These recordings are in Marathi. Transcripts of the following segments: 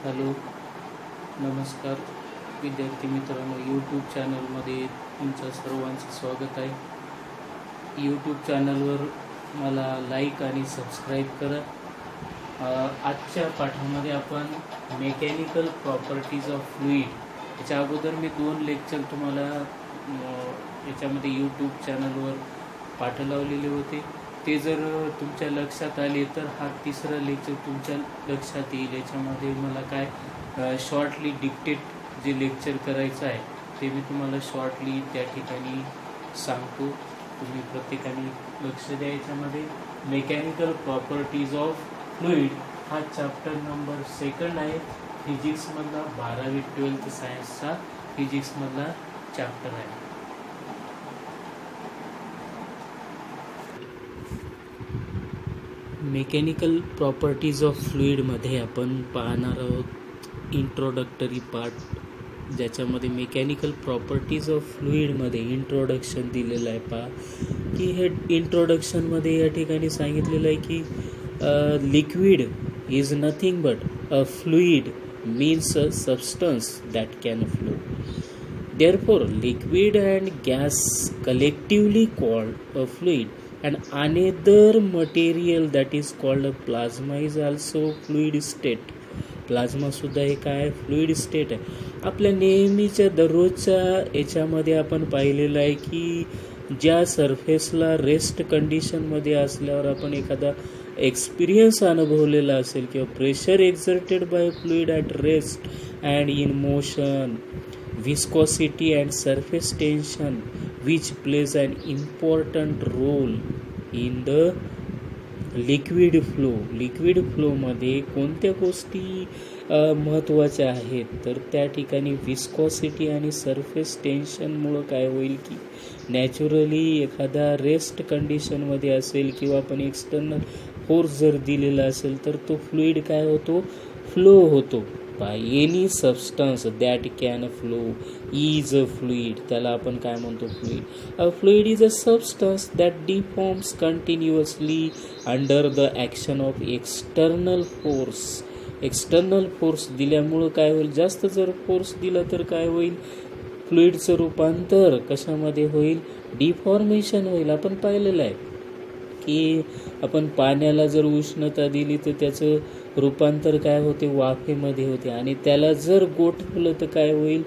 हॅलो, नमस्कार विद्यार्थी मित्रांनो. यूट्यूब चॅनलमध्ये तुमचं सर्वांचं स्वागत आहे. यूट्यूब चॅनलवर मला लाईक आणि सबस्क्राईब करा. आजच्या पाठामध्ये आपण मेकॅनिकल प्रॉपर्टीज ऑफ फ्लुईड याच्या अगोदर मी 2 लेक्चर तुम्हाला याच्यामध्ये यूट्यूब चॅनलवर पाठ लावलेले होते. ते जर तुमच्या लक्षात आले तर हा तिसरा लेक्चर तुमच्या लक्षात येईल. याच्यामध्ये मला काय शॉर्टली डिक्टेट जे लेक्चर करायचं आहे ते मी तुम्हाला शॉर्टली त्या ठिकाणी सांगतो. तुम्ही प्रत्येकाने लक्ष द्या. याच्यामध्ये मेकॅनिकल प्रॉपर्टीज ऑफ फ्लुईड हा चॅप्टर नंबर 2 आहे. फिजिक्समधला 12वी 12th सायन्सचा फिजिक्समधला चॅप्टर आहे. मेकॅनिकल प्रॉपर्टीज ऑफ फ्लुईडमध्ये आपण पाहणार आहोत इंट्रोडक्टरी पार्ट, ज्याच्यामध्ये मेकॅनिकल प्रॉपर्टीज ऑफ फ्लुईडमध्ये इंट्रोडक्शन दिलेलं आहे. पहा की हे इंट्रोडक्शनमध्ये या ठिकाणी सांगितलेलं आहे की liquid is nothing but a fluid means a substance that can flow. Therefore, liquid and gas collectively called a fluid, and another material that is called a plasma is also fluid state. Plasma सुद्धा एक आहे, फ्लुईड स्टेट आहे. आपल्या नेहमीच्या दररोजच्या याच्यामध्ये आपण पाहिलेलं आहे की ज्या सरफेसला रेस्ट कंडिशनमध्ये असल्यावर आपण एखादा एक्सपिरियन्स अनुभवलेला असेल किंवा pressure exerted by fluid at rest and in motion, viscosity and surface tension which plays an important role in the liquid flow. Liquid फ्लोमध्ये कोणत्या गोष्टी महत्त्वाच्या आहेत तर त्या ठिकाणी विस्कॉसिटी आणि सरफेस टेन्शनमुळं काय होईल की नॅचरली एखादा रेस्ट कंडिशनमध्ये असेल किंवा आपण एक्सटर्नल फोर्स जर दिलेला असेल तर तो फ्लुईड काय होतो, फ्लो होतो. By any substance that can flow is a fluid. त्याला आपण काय म्हणतो, fluid. A fluid is a substance that deforms continuously under the action of external force. External force दिल्यामुळं काय होईल, जास्त जर फोर्स दिला तर काय होईल, फ्लुईडचं रूपांतर कशामध्ये होईल, डिफॉर्मेशन होईल. आपण पाहिलेलं आहे की आपण पाण्याला जर उष्णता दिली तर त्याचं रूपांतर काय होते, वाफेमध्ये होते. आणि त्याला जर गोठवलं तर काय होईल,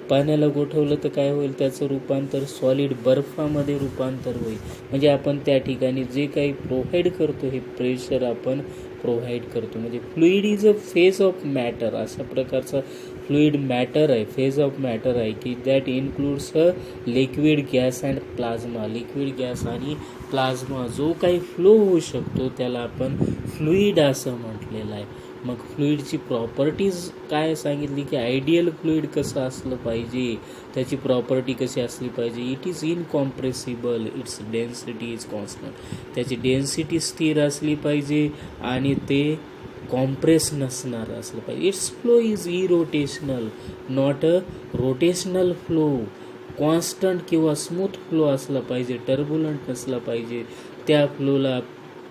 पाण्याला गोठवलं तर काय होईल, त्याचं रूपांतर सॉलिड बर्फामध्ये रूपांतर होईल. म्हणजे आपण त्या ठिकाणी जे काही प्रोव्हाइड करतो हे प्रेशर आपण प्रोव्हाइड करतो. म्हणजे fluid is a phase of matter. अशा प्रकारचा फ्लुईड मॅटर आहे, फेज ऑफ मॅटर आहे की that includes a liquid, gas and plasma. Liquid, gas आणि प्लाझ्मा जो काही फ्लो होऊ शकतो त्याला आपण फ्लुईड असं म्हटलेलं आहे. मग फ्लुईडची प्रॉपर्टीज काय सांगितली की आयडियल फ्लुईड कसं असलं पाहिजे, त्याची प्रॉपर्टी कशी असली पाहिजे. It is incompressible, it's density is constant. त्याची डेन्सिटी स्थिर असली पाहिजे आणि ते कॉम्प्रेस नसणार असलं पाहिजे. It's flow is irrotational not a rotational flow. Constant किंवा स्मूथ फ्लो असला पाहिजे, टर्ब्युलंट नसला पाहिजे. त्या फ्लोला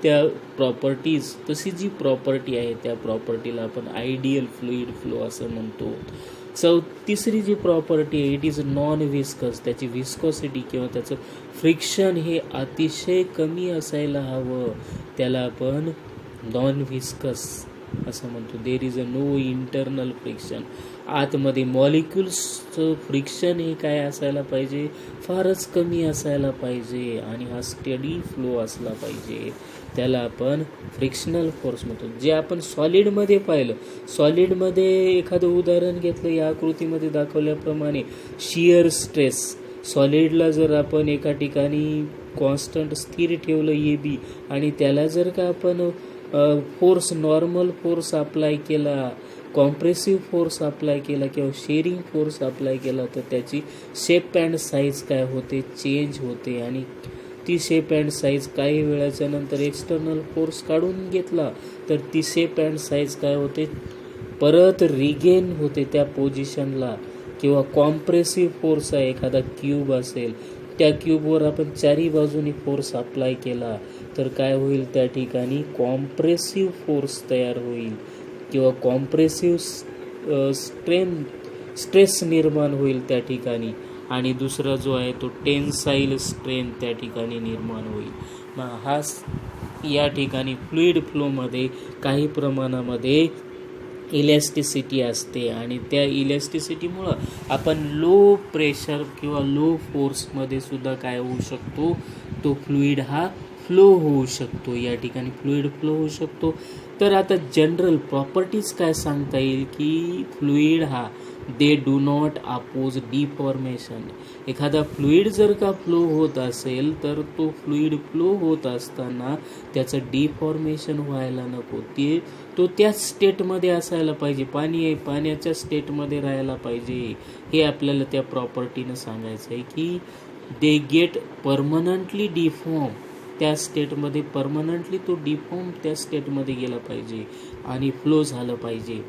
त्या प्रॉपर्टीज, तशी जी प्रॉपर्टी आहे त्या प्रॉपर्टीला आपण आयडियल फ्लुईड फ्लो असं म्हणतो. तिसरी जी प्रॉपर्टी आहे, इट इज नॉन व्हिस्कस. त्याची व्हिस्कॉसिटी किंवा त्याचं फ्रिक्शन हे अतिशय कमी असायला हवं. त्याला आपण नॉन व्हिस्कस असं म्हणतो. There is a no internal friction. आतमध्ये मॉलिक्युल्सचं फ्रिक्शन हे काय असायला पाहिजे, फारच कमी असायला पाहिजे. आणि हा स्टेडी फ्लो असला पाहिजे. त्याला आपण फ्रिक्शनल फोर्स म्हणतो. जे आपण सॉलिडमध्ये पाहिलं, सॉलिडमध्ये एखादं उदाहरण घेतलं या आकृतीमध्ये दाखवल्याप्रमाणे, शियर स्ट्रेस. सॉलिडला जर आपण एका ठिकाणी कॉन्स्टंट स्थिर ठेवलं AB आणि त्याला जर का आपण फोर्स, नॉर्मल फोर्स अप्लाय केला, कॉम्प्रेसिव्ह फोर्स अप्लाय केला किंवा शेअरिंग फोर्स अप्लाय केला तर त्याची शेप अँड साईज काय होते, चेंज होते. आणि ती शेप अँड साईज काही वेळाच्या नंतर एक्सटर्नल फोर्स काढून घेतला तर ती शेप अँड साईज काय होते, परत रिगेन होते त्या पोझिशनला. किंवा कॉम्प्रेसिव्ह फोर्स आहे, एखादा क्यूब असेल, त्या क्यूबवर आपण चारी बाजूनी फोर्स अप्लाय केला तर काय होईल, त्या ठिकाणी कॉम्प्रेसिव्ह फोर्स तयार होईल किंवा कॉम्प्रेसिव्ह स्ट्रेस निर्माण होईल त्या ठिकाणी, आणि दुसरा जो आहे तो टेन्साईल स्ट्रेन त्या ठिकाणी निर्माण होईल. मग हा या ठिकाणी फ्लुईड फ्लोमध्ये काही प्रमाणामध्ये इलॅस्टिसिटी असते, आणि त्या इलॅस्टिसिटीमुळं आपण लो प्रेशर किंवा लो फोर्समध्ये सुद्धा काय होऊ शकतो, तो फ्लुईड हा फ्लो होऊ शकतो. या ठिकाणी फ्लुईड फ्लो होऊ शकतो. तर आता जनरल प्रॉपर्टीज काय सांगता येईल की फ्लुईड हा they do not oppose deformation. एखादा फ्लुईड जर का फ्लो होत असेल तर तो फ्लुईड फ्लो होत असताना त्याचं डिफॉर्मेशन व्हायला नको. तो त्याच स्टेटमध्ये असायला पाहिजे. पाणी आहे, पाण्याच्या स्टेटमध्ये राहायला पाहिजे. हे आपल्याला त्या प्रॉपर्टीनं सांगायचं आहे की दे गेट परमनंटली डिफॉर्म. त्या स्टेटमध्ये परमनंटली तो डिफॉर्म त्या स्टेटमध्ये गेला पाहिजे आणि फ्लो झालं पाहिजे.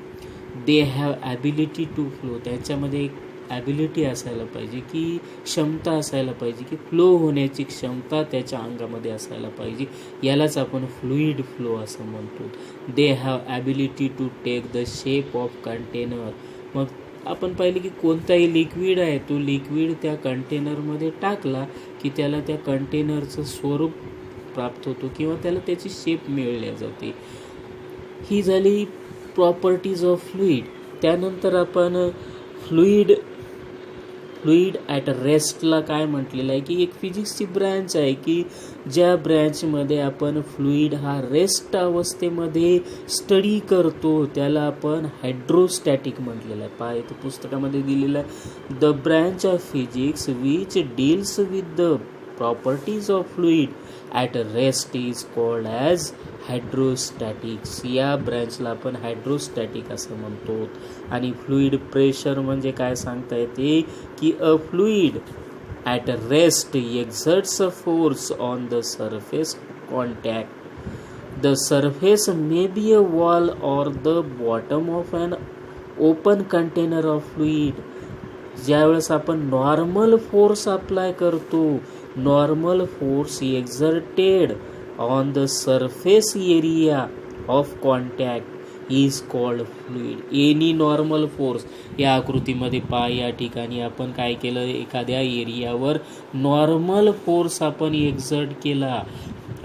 They have ability to flow. त्याच्यामध्ये एक ॲबिलिटी असायला पाहिजे, की क्षमता असायला पाहिजे, की फ्लो होण्याची क्षमता त्याच्या अंगामध्ये असायला पाहिजे. यालाच आपण फ्लुईड फ्लो असं म्हणतो. They have ability to take the shape of container. मग आपण पाहिलं की कोणताही लिक्विड आहे, तो लिक्विड त्या कंटेनरमध्ये टाकला की त्याला त्या कंटेनरचं स्वरूप प्राप्त होतो किंवा त्याला त्याची शेप मिळल्या जाते. ही झाली प्रॉपर्टीज ऑफ फ्लुईड. त्यानंतर आपण फ्लुईड ॲट रेस्टला काय म्हटलेलं आहे की एक फिजिक्सची ब्रँच आहे की ज्या ब्रँचमध्ये आपण फ्लुईड हा रेस्ट अवस्थेमध्ये स्टडी करतो त्याला आपण हायड्रोस्टॅटिक म्हटलेलं आहे. पहा इथं पुस्तकामध्ये दिलेलं आहे, the branch of physics which deals with the properties of fluid at rest is called as hydrostatics. या ब्रँचला आपण हायड्रोस्टॅटिक असं म्हणतो. आणि फ्लुईड प्रेशर म्हणजे काय सांगता येते की a fluid at rest exerts a force on the surface contact. The surface may be a wall or the bottom of an open container of fluid. ज्यावेळेस आपण नॉर्मल फोर्स अप्लाय करतो, normal force exerted on the surface area of contact is called fluid. Any normal force. या आकृतीमध्ये पहा, या ठिकाणी आपण काय केलं, एखाद्या एरियावर नॉर्मल फोर्स आपण एक्झर्ट केला.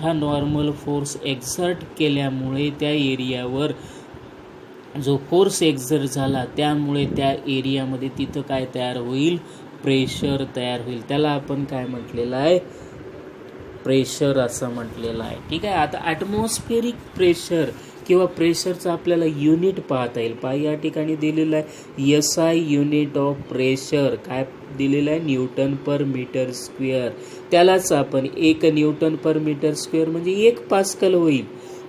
हा नॉर्मल फोर्स एक्झर्ट केल्यामुळे त्या एरियावर जो फोर्स एक्झर्ट झाला त्यामुळे त्या एरियामध्ये तिथं काय तयार होईल, प्रेशर तयार होईल. त्याला आपण काय म्हटलेलं आहे, प्रेशर असं म्हटलेलं आहे. ठीक आहे. आता ॲटमॉस्फेरिक प्रेशर किंवा प्रेशरचं आपल्याला युनिट पाहता येईल. पहा या ठिकाणी दिलेलं आहे SI युनिट ऑफ प्रेशर. काय दिलेलं आहे, न्यूटन पर मीटर स्क्वेअर. त्यालाच आपण 1 न्यूटन पर मीटर स्क्वेअर म्हणजे 1 पास्कल होईल.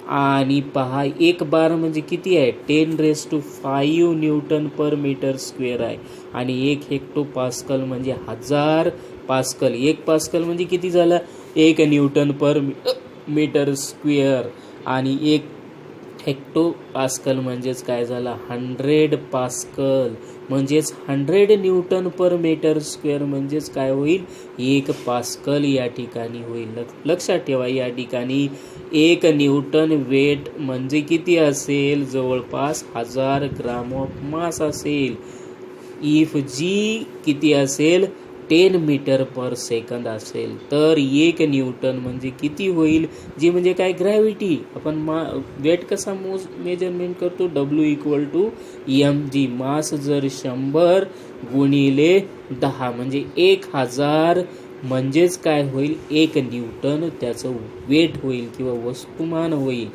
आणि पहा 1 बार म्हणजे किती आहे, 10⁵ न्यूटन पर मीटर स्क्वेअर आहे. आणि 1 हेक्टो पास्कल म्हणजे 1000 पास्कल. 1 पास्कल म्हणजे किती झालं, 1 न्यूटन पर मीटर स्क्वेअर. आणि 1 हेक्टो पास्कल म्हणजेच काय झालं, 100 पास्कल म्हणजेच 100 न्यूटन पर मीटर स्क्वेअर म्हणजेच काय होईल, 1 पास्कल या ठिकाणी होईल. लक्षात ठेवा, या ठिकाणी 1 न्यूटन वेट म्हणजे किती असेल, जवळपास 1000 ग्राम ऑफ मास असेल. इफ जी किती असेल, 10 मीटर पर सेकंद असेल तर 1 न्यूटन म्हणजे किती होईल, जी म्हणजे काय, ग्रॅव्हिटी. आपण वेट कसा मेजरमेंट करतो, W=mg. मास जर 100 गुणिले 10 म्हणजे 1000 म्हणजेच काय होईल, 1 न्यूटन त्याचं वेट होईल किंवा वस्तुमान होईल,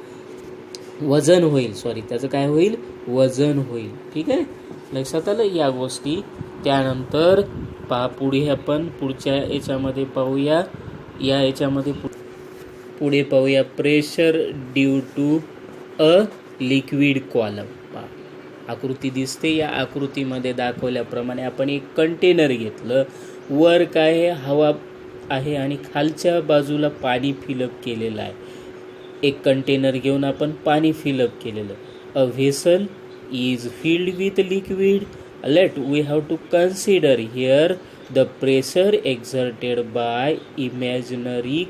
वजन होईल. त्याचं काय होईल, वजन होईल. ठीक आहे, लक्षात आलं या गोष्टी. त्यानंतर पहा पुढे आपण पुढच्या याच्यामध्ये पाहूया. या याच्यामध्ये पुढे पाहूया pressure due to a liquid column. पहा आकृती दिसते, या आकृतीमध्ये दाखवल्याप्रमाणे आपण एक कंटेनर घेतलं. वर काय हवा आहे आणि खालच्या बाजूला पाणी फिलअप केलेलं आहे. एक कंटेनर घेऊन आपण पाणी फिलअप केलेलं. A vessel is filled with liquid. Let we have to consider here the pressure exerted by imaginary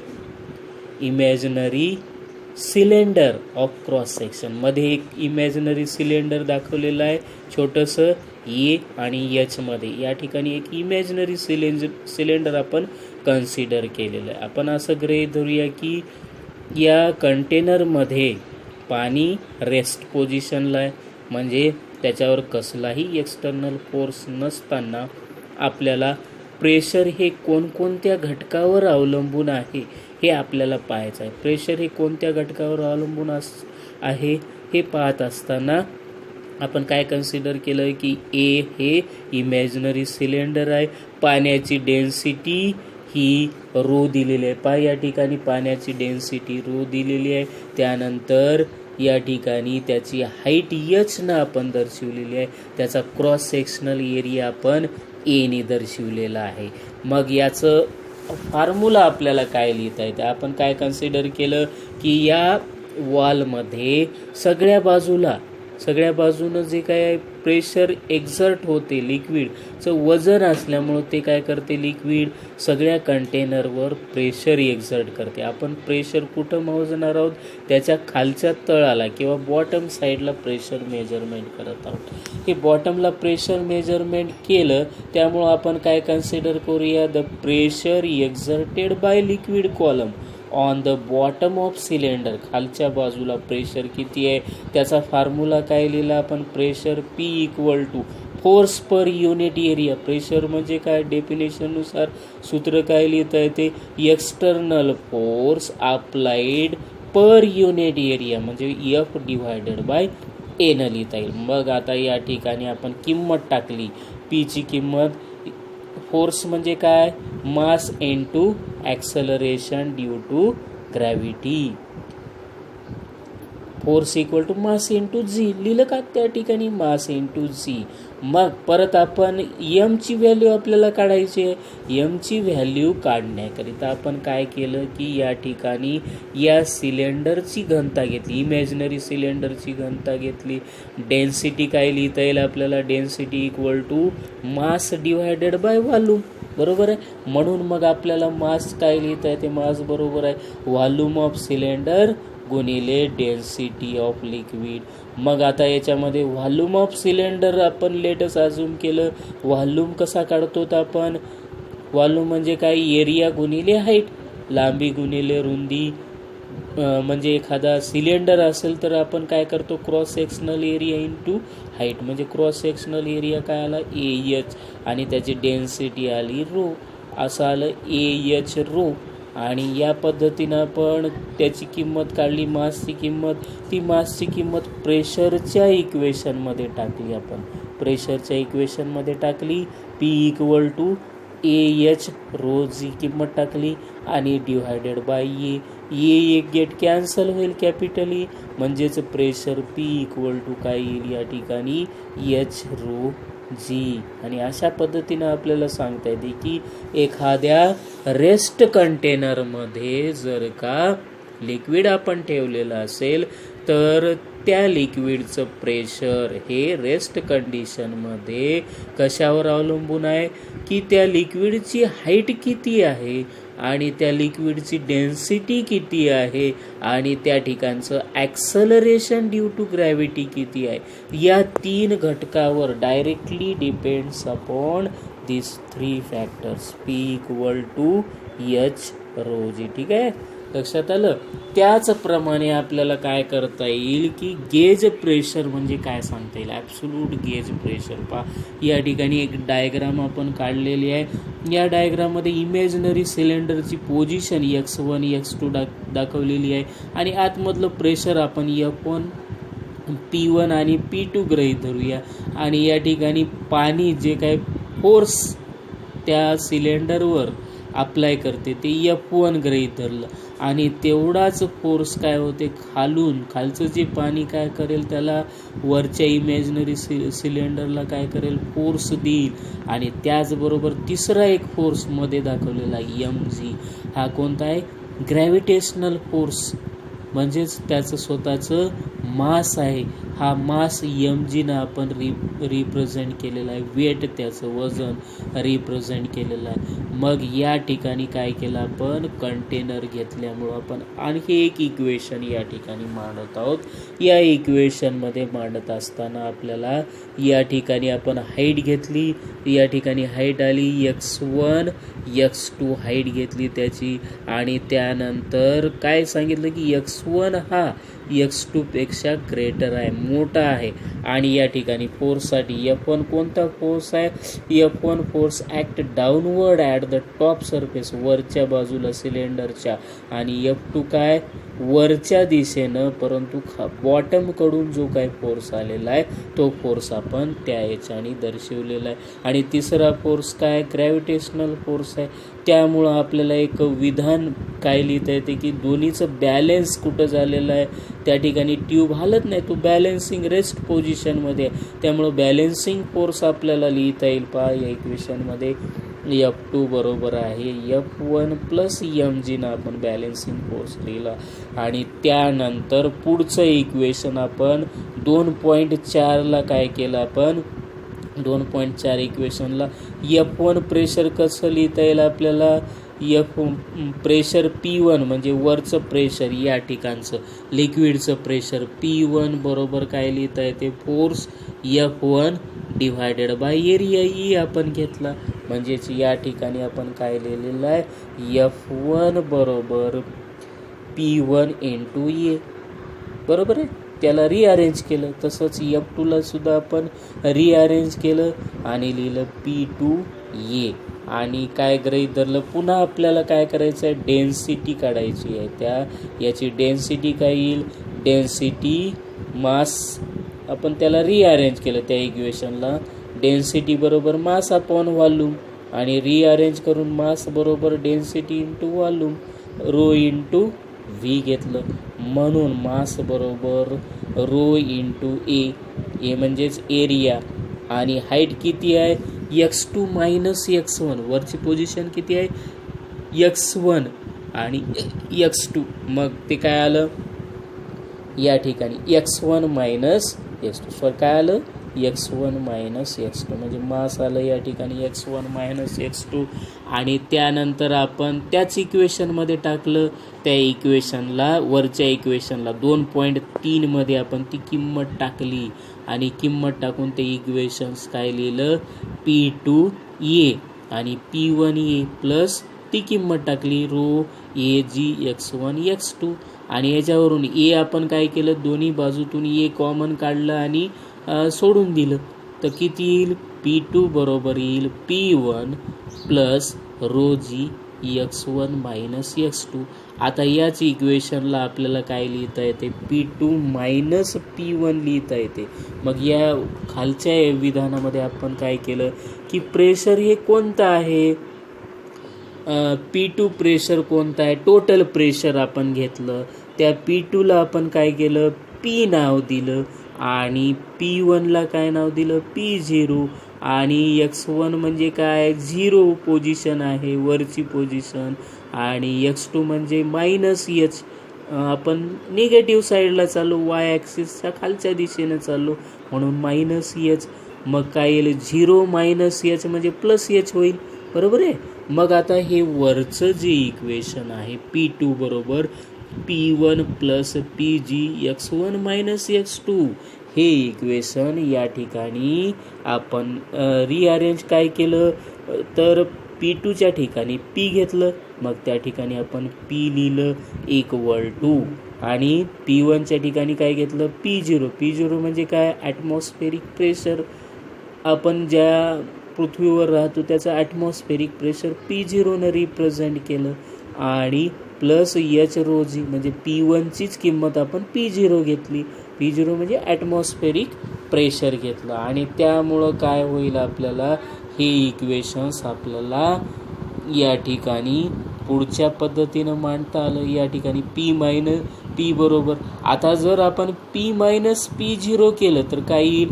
cylinder of cross section मध्ये एक इमॅजिनरी सिलेंडर दाखवलेलं आहे छोटंसं ए आणि एच मध्ये. या ठिकाणी एक इमॅजिनरी सिलेंडर आपण कन्सिडर केलेलं आहे. आपण असं गृहीत धरूया की या कंटेनरमध्ये पाणी रेस्ट पोझिशनला आहे, म्हणजे त्याच्यावर कसलाही एक्सटर्नल फोर्स नसताना आपल्याला प्रेशर हे कोणकोणत्या घटकावर अवलंबून आहे हे आपल्याला पाहायचं आहे. प्रेशर हे कोणत्या घटकावर अवलंबून आहे हे पाहत असताना आपण काय कन्सिडर केलं की ए हे इमॅजिनरी सिलेंडर आहे. पाण्याची डेन्सिटी ही रो दिलेली आहे. पहा या ठिकाणी पाण्याची डेन्सिटी रो दिलेली आहे. त्यानंतर या ठिकाणी त्याची हाईट एचनं आपण दर्शवलेली आहे. त्याचा क्रॉस सेक्शनल एरिया आपण एने दर्शवलेला आहे. मग याचं फॉर्म्युला आपल्याला काय लिहिता येतं. आपण काय कन्सिडर केलं की या वॉलमध्ये सगळ्या बाजूनं जे काय प्रेशर एक्झर्ट होते, लिक्विडचं वजन असल्यामुळं ते काय करते, लिक्विड सगळ्या कंटेनरवर प्रेशर एक्झर्ट करते. आपण प्रेशर कुठं मोजणार आहोत, त्याच्या खालच्या तळाला किंवा बॉटम साईडला प्रेशर मेजरमेंट करत आहोत. हे बॉटमला प्रेशर मेजरमेंट केलं त्यामुळं आपण काय कन्सिडर करूया, the pressure exerted by liquid column on the bottom of cylinder. खालच्या बाजूला प्रेशर किती आहे त्याचा फॉर्म्युला काय लिहिला आपण, pressure P equal to force per unit area. Pressure म्हणजे काय, डेफिनेशननुसार सूत्र काय लिहिता येते, external force applied per unit area म्हणजे F डिवायडेड बाय A न लिहिता येईल. मग आता या ठिकाणी आपण किंमत टाकली, P ची किंमत, फोर्स म्हणजे काय, mass into acceleration due to gravity. Force equal to mass into g लिहिलं का त्या ठिकाणी, मास इंटू जी. मग परत आपण एमची व्हॅल्यू आपल्याला काढायची आहे. एमची व्हॅल्यू काढण्याकरिता आपण काय केलं की या ठिकाणी या सिलेंडरची घनता घेतली, इमॅजिनरी सिलेंडरची घनता घेतली. डेन्सिटी काय लिहिता येईल आपल्याला, density equal to mass divided by volume, बरोबर आहे. म्हणून मग आपल्याला मास काय लिहिता येते, मास बरोबर आहे व्हॉल्यूम ऑफ सिलेंडर गुणिले डेन्सिटी ऑफ लिक्विड. मग आता याच्यामध्ये व्हॉल्यूम ऑफ सिलेंडर आपण लेटस अज्यूम केलं. व्हॉल्यूम कसा काढतो तर आपण, व्हॉल्यूम म्हणजे काय, एरिया गुणिले हाईट, लांबी गुणिले रुंदी. म्हणजे एखादा सिलेंडर असेल तर आपण काय करतो, cross sectional area into height, म्हणजे क्रॉस सेक्शनल एरिया काय आला AH आणि त्याची डेन्सिटी आली रो, असं आलं AH रो. आणि या पद्धतीनं आपण त्याची किंमत काढली, मासची किंमत. ती मासची किंमत प्रेशरच्या इक्वेशनमध्ये टाकली आपण, प्रेशरच्या इक्वेशनमध्ये टाकली. P इक्वल टू AH रोची किंमत टाकली आणि डिवायडेड बाय ए. एक गेट कॅन्सल होईल कॅपिटल E, म्हणजेच प्रेशर P इक्वल टू काय येईल या ठिकाणी H रो जी. आणि अशा पद्धतीनं आपल्याला सांगता येते की एखाद्या रेस्ट कंटेनरमध्ये जर का लिक्विड आपण ठेवलेलं असेल तर त्या लिक्विडचं प्रेशर हे रेस्ट कंडिशनमध्ये कशावर अवलंबून आहे की त्या लिक्विडची हाईट किती आहे आणि त्या लिक्विडची डेन्सिटी किती आहे आणि त्या ठिकाणचं ॲक्सलरेशन ड्यू टू ग्रॅव्हिटी किती आहे. या 3 घटकावर directly depends upon this 3 factors. P equal to H rho g. ठीक आहे, लक्षात आलं. त्याचप्रमाणे आपल्याला काय करता येईल की गेज प्रेशर म्हणजे काय सांगता येईल, ॲब्सोल्यूट गेज प्रेशर. पहा या ठिकाणी एक डायग्राम आपण काढलेली आहे. या डायग्राममध्ये इमॅजिनरी सिलेंडरची पोझिशन X1 X2 दाखवलेली आहे आणि आतमधलं प्रेशर आपण F1 P1 आणि P2 गृहीत धरूया. आणि या ठिकाणी पाणी जे काय फोर्स त्या सिलेंडरवर अप्लाय करते ते F1 गृहीत धरलं आणि तेवढाच फोर्स काय होते खालचं जे पाणी काय करेल त्याला वरच्या इमॅजिनरी सिलेंडरला काय करेल, फोर्स देईल. आणि त्याचबरोबर तिसरा एक फोर्स मध्ये दाखवलेला mg, हा कोणता आहे, ग्रॅव्हिटेशनल फोर्स, म्हणजेच त्याचं स्वतःचं मास आहे. हा मास mgनं आपण रिप्रेझेंट केलेला आहे, वेट त्याचं वजन रिप्रेझेंट केलेलं आहे. मग या ठिकाणी काय केलं आपण, कंटेनर घेतल्यामुळं आपण आणखी एक इक्वेशन या ठिकाणी मांडत आहोत. या इक्वेशनमध्ये मांडत असताना आपल्याला या ठिकाणी आपण हाईट घेतली, या ठिकाणी हाईट आली x1 x2 हाईट घेतली त्याची, आणि त्यानंतर काय सांगितलं की x1 हा x2 पेक्षा ग्रेटर आहे, मोठा आहे. आणि या ठिकाणी फोर्ससाठी F1 कोणता फोर्स आहे, F1 force act downward at the top surface, वरच्या बाजूला सिलेंडरच्या, आणि F2 काय, वरच्या दिशेनं परंतु बॉटमकडून जो काय फोर्स आलेला आहे तो फोर्स आपण त्या याच्याने दर्शवलेला आहे. आणि तिसरा फोर्स काय, ग्रॅव्हिटेशनल फोर्स आहे. त्यामुळं आपल्याला एक विधान काय लिहिता येते की दोन्हीचं बॅलेन्स कुठं झालेलं आहे, त्या ठिकाणी ट्यूब हालत नाही, तो बॅलेन्सिंग रेस्ट पोझिशनमध्ये आहे. त्यामुळं बॅलेन्सिंग फोर्स आपल्याला लिहिता येईल पहा या इक्वेशनमध्ये. F2 बरोबर आहे F1 प्लस mg ना आपण बॅलेन्सिंग फोर्स लिहिला. आणि त्यानंतर पुढचं इक्वेशन आपण 2.4ला काय केलं, आपण 2.4 इक्वेशनला F1 प्रेशर कसं लिहिता येईल आपल्याला, प्रेशर P1 म्हणजे वरचं प्रेशर, या ठिकाणचं लिक्विडचं प्रेशर P1 बरोबर काय लिहिता येते, force F1 divided by area E आपण घेतला. म्हणजेच या ठिकाणी आपण काय लिहिलेलं आहे, F1 बरोबर P1 इंटू ए, बरोबर आहे. त्याला रिअरेंज केलं. तसंच F2ला सुद्धा आपण रिअरेंज केलं आणि लिहिलं P2A. आणि काय गृहीत धरलं, पुन्हा आपल्याला काय करायचं आहे, डेन्सिटी काढायची आहे. त्या याची डेन्सिटी काय येईल, डेन्सिटी मास, आपण त्याला रिअरेंज केलं त्या इक्वेशनला. डेन्सिटी बरोबर मास अपॉन व्हॉल्यूम, आणि रिअरेंज करून मास बरोबर density into volume, rho into V घेतलं. म्हणून मास बरोबर रो इंटू ए म्हणजेच एरिया. आणि हाईट किती आहे, x2 मायनस x1, वरची पोझिशन किती आहे x1 आणि x2, मग ते काय आलं या ठिकाणी x1 मायनस x2, काय आलं x1 मायनस x2, म्हणजे मास आलं या ठिकाणी x1 मायनस x2. आणि त्यानंतर आपण त्याच इक्वेशनमध्ये टाकलं, त्या इक्वेशनला, वरच्या इक्वेशनला 2.3 मध्ये आपण ती किंमत टाकली, आणि किंमत टाकून ते इक्वेशन्स काय लिहिलं, P2A आणि P1A प्लस ती किंमत टाकली रो AG x1 x2. आणि याच्यावरून ए आपण काय केलं, दोन्ही बाजूतून ए कॉमन काढलं आणि सोडून दिलं, तर किती येईल, P2 बरोबर येईल P1 प्लस रो जी x1 मायनस x2. आता याच इक्वेशनला आपल्याला काय लिहिता येते, P2 मायनस P1 लिहिता येते. मग या खालच्या विधानामध्ये आपण काय केलं की प्रेशर हे कोणतं आहे, P2 प्रेशर कोणतं आहे, टोटल प्रेशर आपण घेतलं. त्या P2ला आपण काय केलं, P नाव दिलं, आणि P1ला काय नाव दिलं, P0. आणि x1 म्हणजे काय, 0 पोझिशन आहे, वरची पोझिशन, आणि x2 म्हणजे मायनस एच, आपण निगेटिव्ह साईडला चाललो, वाय ॲक्सिसच्या खालच्या दिशेनं चाललो, म्हणून मायनस एच. मग काय येईल, 0 मायनस एच म्हणजे प्लस एच होईल, बरोबर आहे. मग आता हे वरचं जे इक्वेशन आहे P2 बरोबर P1 plus PG x1 minus x2, हे इक्वेशन या ठिकाणी आपण रिअरेंज काय केलं, तर P2च्या ठिकाणी P घेतलं, मग त्या ठिकाणी आपण P लिहिलं इक्वल टू, आणि P1च्या ठिकाणी काय घेतलं, P0 म्हणजे काय, ॲटमॉस्फेरिक प्रेशर, आपण ज्या पृथ्वीवर राहतो त्याचं ॲटमॉस्फेरिक प्रेशर P0 रिप्रेझेंट केलं, आणि प्लस एच रो जी म्हणजे P1चीच किंमत आपण P0 घेतली, P0 म्हणजे ॲटमॉस्फेरिक प्रेशर घेतलं. आणि त्यामुळं काय होईल, आपल्याला हे इक्वेशन्स आपल्याला या ठिकाणी पुढच्या पद्धतीनं मांडता आलं. या ठिकाणी P बरोबर, आता जर आपण P मायनस P0 केलं तर काय येईल,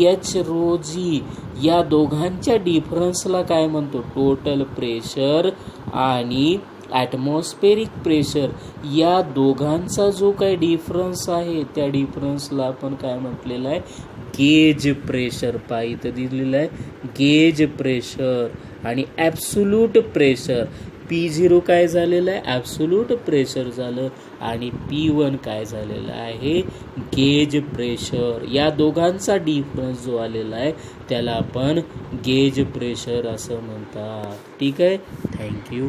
एच रो जी, या दोघांच्या डिफरन्सला काय म्हणतो, टोटल प्रेशर आणि ॲटमॉस्फेरिक प्रेशर, या दोघांचा जो काही डिफरन्स आहे त्या डिफरन्सला आपण काय म्हटलेलं आहे, गेज प्रेशर. इथं दिलेलं आहे गेज प्रेशर. आणि ॲब्सोल्यूट प्रेशर P0 काय झालेलं आहे, ॲब्सोल्यूट प्रेशर झालं, आणि P1 काय झालेलं आहे, गेज प्रेशर. या दोघांचा डिफरन्स जो आलेला आहे त्याला आपण गेज प्रेशर असं म्हणतात. ठीक आहे, थँक्यू.